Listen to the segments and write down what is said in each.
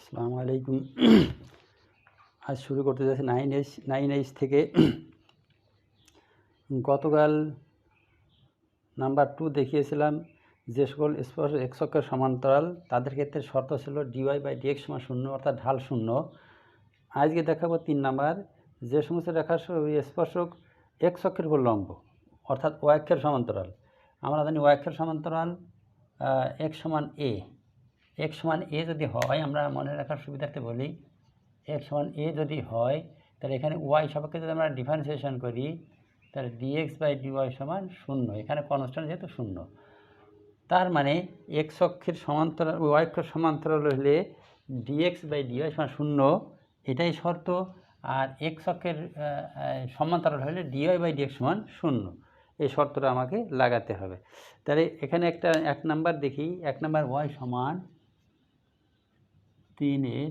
আসসালামু আলাইকুম। আজ শুরু করতে যাচ্ছি 9H থেকে। গতকাল নাম্বার 2 দেখিয়েছিলাম যে সকল স্পর্শ x অক্ষের সমান্তরাল তাদের ক্ষেত্রে শর্ত ছিল dy/dx = 0 অর্থাৎ ঢাল 0। আজকে দেখাবো 3 নাম্বার, যে সমস্ত রেখার স্পর্শক x অক্ষের উপর লম্ব অর্থাৎ y অক্ষের সমান্তরাল। আমরা জানি y অক্ষের সমান্তরাল x = a। x = a যদি হয়, আমরা মনে রাখার সুবিধার্থে বলি, x = a যদি হয় তাহলে এখানে y সাপেক্ষে যদি আমরা ডিফারেন্সিয়েশন করি তাহলে dx/dy = 0। এখানে কনস্ট্যান্ট যেহেতু 0, তার মানে x অক্ষের সমান্তরাল y অক্ষের সমান্তরাল হলে dx/dy = 0, এটাই শর্ত। আর x অক্ষের সমান্তরাল হলে dy/dx = 0, এই শর্তটা আমাকে লাগাতে হবে। তাহলে এখানে এক নাম্বার দেখি। 1 number y = 3/1,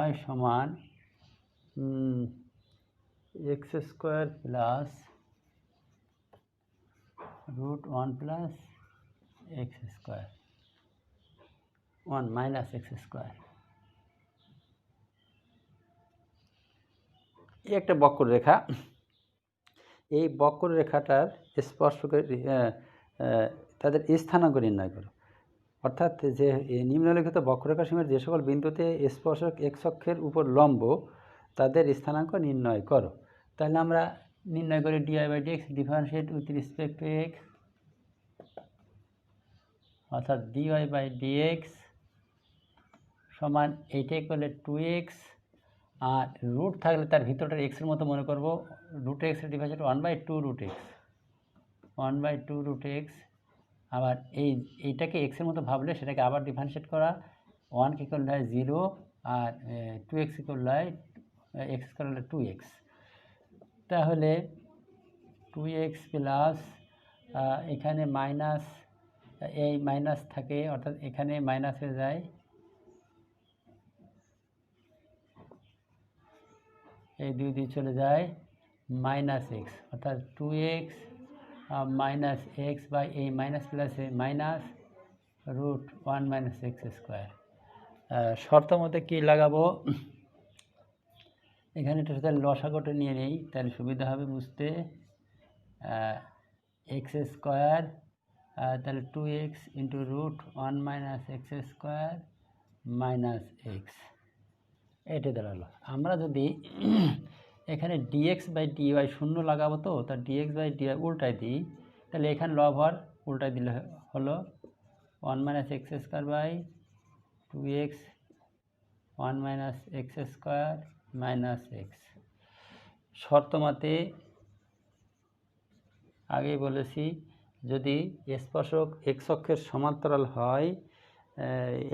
y = x² + √1 + x², 1 - x²। এই একটা বক্ররেখা। এই বক্ররেখাটার স্পর্শকের তাদের স্থানাঙ্ক নির্ণয় করো। অর্থাৎ যে নিম্নলিখিত বক্ররেখা সীমার যে সকল বিন্দুতে স্পর্শক x অক্ষের উপর লম্ব তাদের স্থানাঙ্ক নির্ণয় করো। তাহলে আমরা নির্ণয় করি dy/dx differentiate with respect to x, অর্থাৎ dy/dx সমান এইটাই করলে 2x, আর রুট থাকলে তার ভিতরটা এক্সের মতো মনে করব। √x এর ডিফারেন্সিয়েট 1/2√x, 1/2√x। আবার এইটাকে এক্সের মতো ভাবলে সেটাকে আবার ডিফারেন্সিয়েট করা, 1 = 0 আর 2x = x² হলে 2x। তাহলে 2x প্লাস এখানে মাইনাস, এই মাইনাস থাকে অর্থাৎ এখানে মাইনাস হয়ে যায়, এই 2 চলে যায়, -x অর্থাৎ 2x - x বাই এই মাইনাস প্লাসে মাইনাস √1 - x²। শর্ত মতে কী লাগাবো, এখানে একটু তাহলে লসাগটা নিয়ে নেই, তাহলে সুবিধা হবে বুঝতে। x² তাহলে 2x × √1 - x² - x, এটা দাঁড়ালো। আমরা যদি এখানে dx/dy 0 লাগাবো, তো তার dx/dy উল্টাই দিই, তাহলে এখানে লব হওয়ার উল্টাই দিলে হলো 1 - x² / 2x 1 - x² - x। শর্ত মতে আগেই বলেছি, যদি স্পর্শক x অক্ষের সমান্তরাল হয়,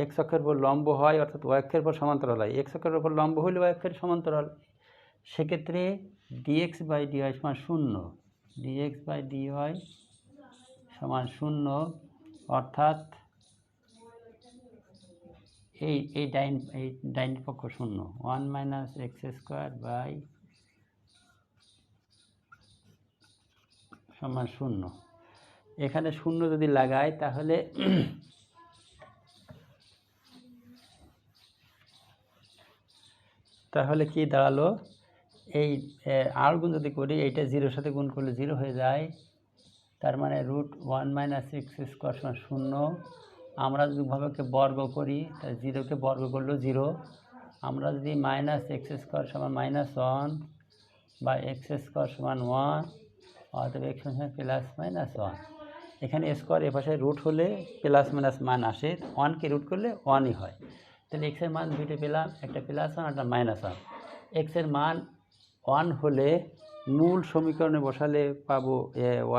x অক্ষের উপর লম্ব হয় অর্থাৎ y অক্ষের উপর সমান্তরাল হয়, x অক্ষের উপর লম্ব হলে y অক্ষের সমান্তরাল, সেক্ষেত্রে dx/dy = 0, dx/dy = 0, অর্থাৎ এই ডাইন পক্ষ 0, 1 - x² = 0। এখানে 0 যদি লাগাই তাহলে কি দাঁড়ালো, এই আর গুণ যদি করি, এইটা 0-এর সাথে গুণ করলে 0 হয়ে যায়, তার মানে √1 - x² = 0। আমরা যদি উভয়কে বর্গ করি তাহলে 0কে বর্গ করলেও 0। আমরা যদি -x² = -1 বা x² = 1, অর্থাৎ x ±1, এখানে স্কোয়ার এপাশে রুট হলে প্লাস মাইনাস মান আসে, 1কে রুট করলে 1ই হয়। তাহলে x এর মান দুইটা পেলাম, একটা +1 একটা -1। x এর মান 1 হলে মূল সমীকরণে বসালে পাবো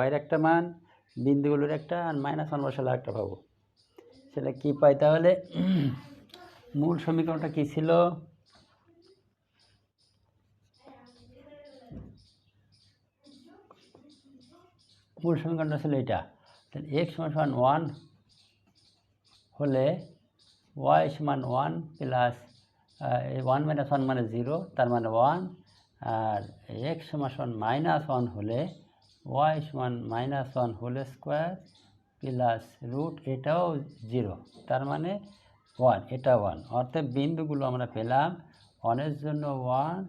y এর একটা মান, বিন্দুগুলোর একটা, আর -1 বসালে একটা পাবো। সেটা কি পাই তাহলে? মূল সমীকরণটা কি ছিল? মূল সমীকরণটা ছিল এটা। তাহলে x = 1 হলে y = 1 প্লাস 1 - 1 মানে 0, তার মানে 1, আর x = -1 হলে y = -1² প্লাস রুট এটাও 0, তার মানে 1, এটা 1, অর্থাৎ বিন্দুগুলো আমরা পেলাম 1-এর জন্য 1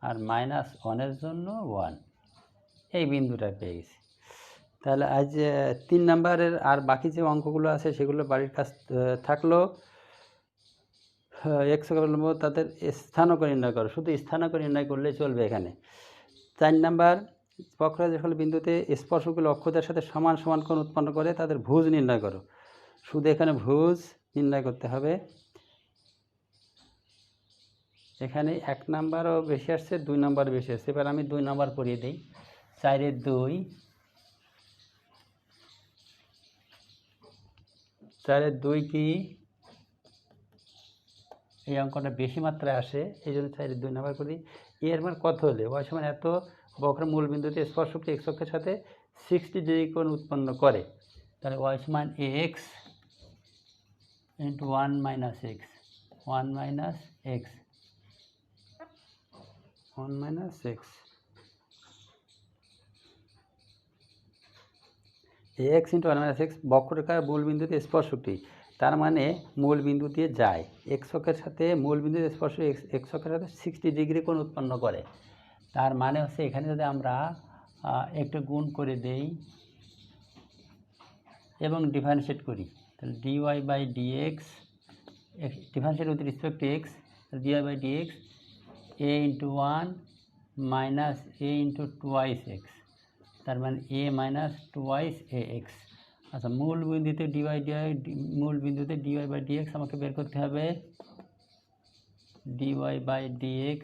আর -1-এর জন্য 1, এই বিন্দুটা পেয়ে গেছি। তাহলে আজ 3 নাম্বারের আর বাকি যে অঙ্কগুলো আছে সেগুলো বাড়ির কাজ থাকলো। x অবলম্ব তাদের স্থানাঙ্ক নির্ণয় করো, শুধু স্থানাঙ্ক নির্ণয় করলে চলবে। এখানে 4 নাম্বার, বক্ররেখা যে সকল বিন্দুতে স্পর্শগুলো অক্ষদের সাথে সমান সমান কোণ উৎপন্ন করে তাদের ভুজ নির্ণয় করো, শুধু এখানে ভুজ নির্ণয় করতে হবে। এখানে 1 নাম্বারও বেশি আসছে, 2 নাম্বার বেশি আসছে। এবার আমি 2 নাম্বার পড়িয়ে দিই। 4-এর 2, 4-এর 2 কি এই অঙ্কটা বেশি মাত্রায় আসে, এই জন্য 4-এর 2 নাম্বার করি। এর মান কত হলে y সমান এত বক্র মূল বিন্দুতে স্পর্শকটি x অক্ষের সাথে 60 ডিগ্রি কোণ উৎপন্ন করে, তাহলে y সমান ax into 1 minus x, 1 minus x, 1 minus x, ax into 1 minus x বক্ররেখার মূল বিন্দুতে স্পর্শকটি, তার মানে মূল বিন্দু দিয়ে যায়, x অক্ষের সাথে মূল বিন্দুতে স্পর্শ x অক্ষের সাথে 60 ডিগ্রি কোণ উৎপন্ন করে। তার মানে হচ্ছে এখানে যদি আমরা একটু গুণ করে দেই এবং ডিফারেন্সিয়েট করি, তাহলে dy by dx, differentiate with respect to x, dy by dx a into 1 minus a into 2x, তার মানে a মাইনাস 2x ax। আচ্ছা, মূল বিন্দুতে মূল বিন্দুতে dy বাই dx আমাকে বের করতে হবে, dy বাই dx,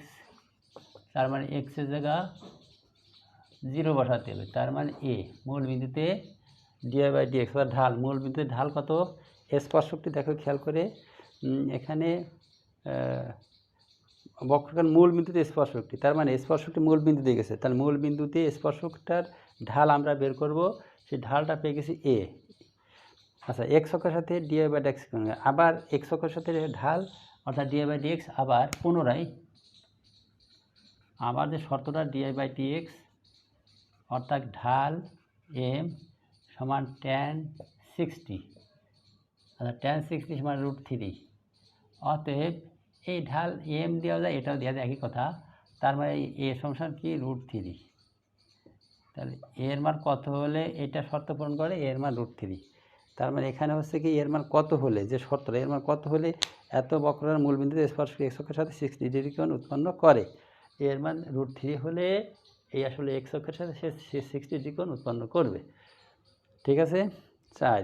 তার মানে x এর জায়গা 0 বসাতে হবে, তার মানে a, মূল বিন্দুতে dy বাই dx বা ঢাল, মূল বিন্দুতে ঢাল কত, স্পর্শকটি দেখো খেয়াল করে, এখানে বক্ররেখার মূল বিন্দুতে স্পর্শকটি, তার মানে স্পর্শকটি মূল বিন্দুতে গেছে, তাহলে মূল বিন্দুতে স্পর্শকটার ঢাল আমরা বের করব, সেই ঢালটা পেয়ে গেছি a। আচ্ছা, x অক্ষের সাথে dy বাই dx, আবার x অক্ষের সাথে ঢাল অর্থাৎ dy বাই dx, আবার পুনরায় আবার যে শর্তটা dy বাই dx অর্থাৎ ঢাল m সমান tan 60, আচ্ছা tan 60 সমান √3, অতএব এই ঢাল m দেওয়া যায়, এটাও দেওয়া যায়, একই কথা, তার মানে a সমান কি √3, তাহলে এর মান কত হলে এটা শর্ত পূরণ করে, এর মান √3, তার মানে এখানে হচ্ছে কি এর মান কত হলে, যে শর্তটা এর মান কত হলে এত বক্ররেখার মূল বিন্দুতে স্পর্শক x অক্ষের সাথে 60 ডিগ্রি কোণ উৎপন্ন করে, এর মান √3 হলে এই আসলে x অক্ষের সাথে সে 60 ডিগ্রি কোণ উৎপন্ন করবে। ঠিক আছে 4।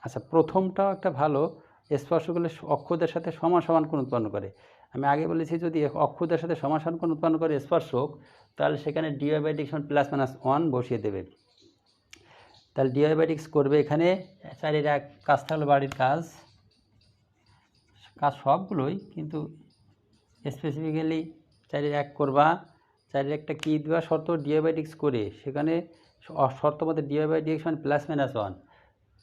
আচ্ছা, প্রথমটাও একটা ভালো, স্পর্শগুলো অক্ষদের সাথে সমান সমান কোণ উৎপন্ন করে। আমি আগে বলেছি যদি অক্ষদের সাথে সমান সমান কোণ উৎপন্ন করে স্পর্শক, তাহলে সেখানে dy বাই dx +-1 বসিয়ে দেবে, তাহলে dy বাই dx করবে এখানে 4-এর 1 কাজ থাকলো, বাড়ির কাজ সবগুলোই, কিন্তু স্পেসিফিক্যালি 4-এর 1 করবা। 4-এর 1টা কী দেওয়া শর্ত, dy বাই dx করে সেখানে শর্ত মধ্যে dy বাই dx +-1,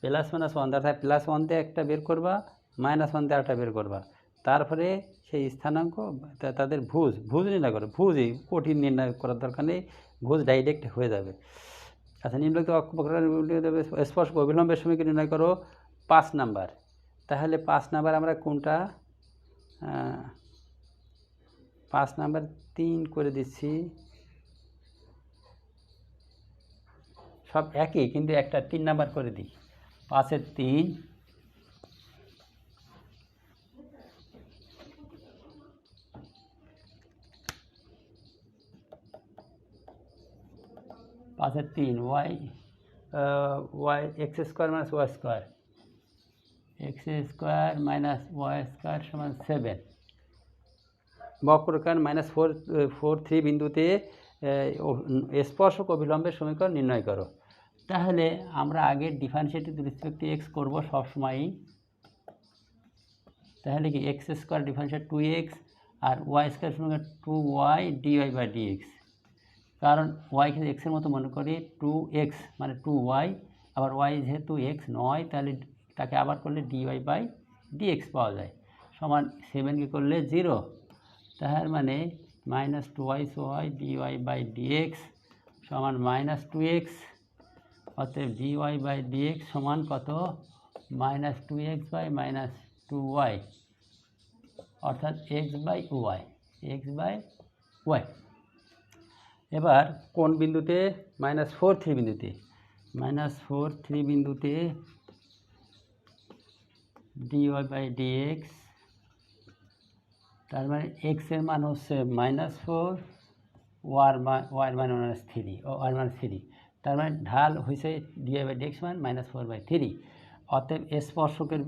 +-1 অর্থাৎ +1 দিয়ে একটা বের করবা, -1 দিয়ে একটা বের করবা, তারপরে সেই স্থানাঙ্ক তাদের ভুজ নির্ণয় করো, ভুজই কঠিন নির্ণয় করার দরকার নেই, ভুজ ডাইরেক্ট হয়ে যাবে। আচ্ছা, নিম্নলিখিত বক্ররেখার স্পর্শক অবিলম্বের সমীকরণ নির্ণয় করো, 5 নাম্বার। তাহলে 5 নাম্বার আমরা কোনটা, 5 নাম্বার 3 করে দিচ্ছি, সব একই কিন্তু একটা 3 নাম্বার করে দিই, 5-এর 3, 5-এর 3 y x square minus y square, x square minus y square সমান 7, বক্ররেখার -4, 3 বিন্দুতে স্পর্শক অবিলম্বের সমীকরণ নির্ণয় করো। তাহলে আমরা আগে differentiate with respect to x করবো সবসময়ই, তাহলে কি x স্কোয়ার ডিফারেন্সিয়েট 2x আর y স্কোয়ার সমান 2y dy বাই dx, কারণ y কে x এর মতো মনে করি, 2x মানে 2y, আবার y যেহেতু x নয় তাহলে তাকে আবার করলে dy বাই dx পাওয়া যায়, সমান 7কে করলে 0, তার মানে -2y dy বাই dx সমান -2x, অতএব ডিওয়াই বাই ডিএক্স সমান কত -2x বাই -2y, অর্থাৎ এক্স বাই ওয়াই। এবার কোন বিন্দুতে -4 3 বিন্দুতে -4 3 বিন্দুতে ডিওয়াই বাই ডিএক্স, তার মানে এক্স এর মান হচ্ছে -4, ওয়ার মান -3 ও ওয়ার মান 3, তার মানে ঢাল হয়েছে ডিওয়াই বাই ডিএক্স মান -4/3। অতএব স্পর্শকের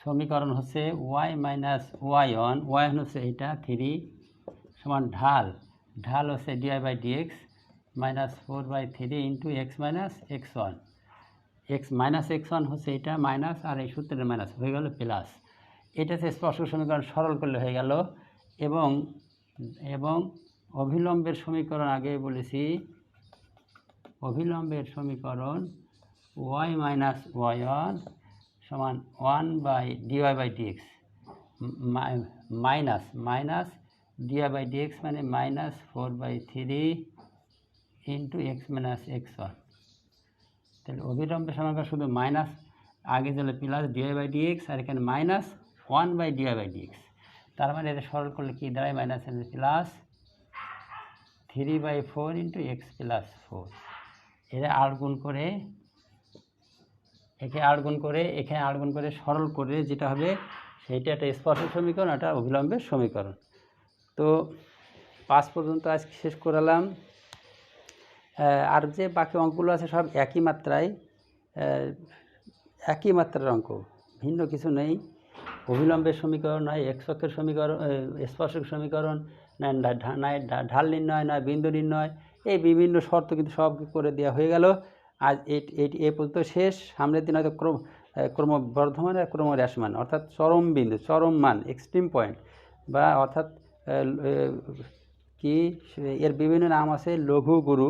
সমীকরণ হচ্ছে y - y1, y1 হচ্ছে এটা 3 সমান ঢাল হচ্ছে dy by dx -4/3 into x -x1, x -x1 হচ্ছে এটা মাইনাস, আর এই সূত্রের মাইনাস হয়ে গেল প্লাস। এটা হচ্ছে স্পর্শক সমীকরণ, সরল করলে হয়ে গেল। এবং অভিলম্বের সমীকরণ আগে বলেছি, অভিলম্বের সমীকরণ y - y1 সমান 1/dy/dx, minus dy by dx মানে -4/3 ইন্টু এক্স -x1। তাহলে অভিলম্বের সমীকরণ শুধু মাইনাস, আগে দিলে প্লাস dy বাই ডিএক্স, আর এখানে -1/dy/dx। তার মানে এটা সরল করলে কি দাঁড়ায় প্লাস 3/4 ইন্টু এক্স +4। এরা আটগুণ করে, এখানে আটগুণ করে সরল করে যেটা হবে সেইটা একটা স্পর্শক সমীকরণ, একটা অভিলম্বের সমীকরণ। তো 5 পর্যন্ত আজকে শেষ করালাম। আর যে বাকি অঙ্কগুলো আছে সব একই মাত্রার অঙ্ক, ভিন্ন কিছু নেই। অভিলম্বের সমীকরণ নয় এক্সকের সমীকরণ, স্পর্শক সমীকরণ, নয় ঢাল নির্ণয়, নয় বিন্দু নির্ণয়, এই বিভিন্ন শর্ত কিন্তু সব করে দেওয়া হয়ে গেল। আজ এই পর্যন্ত শেষ। সামনের দিন হয়তো ক্রমবর্ধমান আর ক্রমহ্রাসমান, অর্থাৎ চরম বিন্দু, চরম মান, এক্সট্রিম পয়েন্ট, বা অর্থাৎ কি এর বিভিন্ন নাম আছে, লঘু গুরু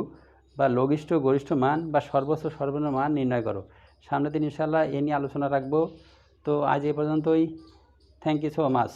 বা লঘিষ্ঠ গরিষ্ঠ মান বা সর্বোচ্চ সর্বনিম্ন মান নির্ণয় করো। সামনের দিন ইনশাআল্লাহ এ নিয়ে আলোচনা রাখবো। তো আজ এ পর্যন্তই। Thank you so much.